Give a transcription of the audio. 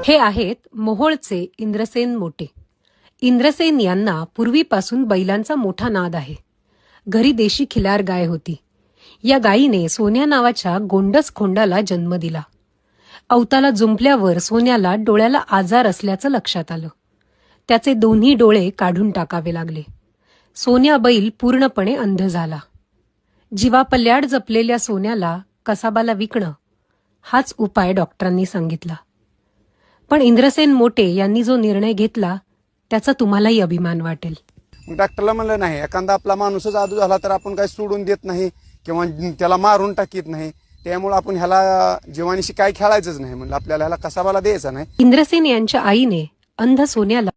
हे आहेत मोहोळचे इंद्रसेन मोटे. इंद्रसेन यांना पूर्वीपासून बैलांचा मोठा नाद आहे. घरी देशी खिलार गाय होती. या गायीने सोन्या नावाच्या गोंडस खोंडाला जन्म दिला. अवताला जुंपल्यावर सोन्याला डोळ्याला आजार असल्याचं लक्षात आलं. त्याचे दोन्ही डोळे काढून टाकावे लागले. सोन्या बैल पूर्णपणे अंध झाला. जीवापल्याड जपलेल्या सोन्याला कसाबाला विकणं हाच उपाय डॉक्टरांनी सांगितला. पण इंद्रसेन मोटे यांनी जो निर्णय घेतला त्याचा तुम्हालाही अभिमान वाटेल. डॉक्टरला म्हणलं नाही, एखादा आपला माणूसच आदू झाला तर आपण काही सोडून देत नाही किंवा त्याला मारून टाकीत नाही. त्यामुळे आपण ह्याला जीवानीशी काय खेळायचंच नाही, म्हणलं आपल्याला ह्याला कसाबाला द्यायचा नाही. इंद्रसेन यांच्या आईने अंध सोन्याला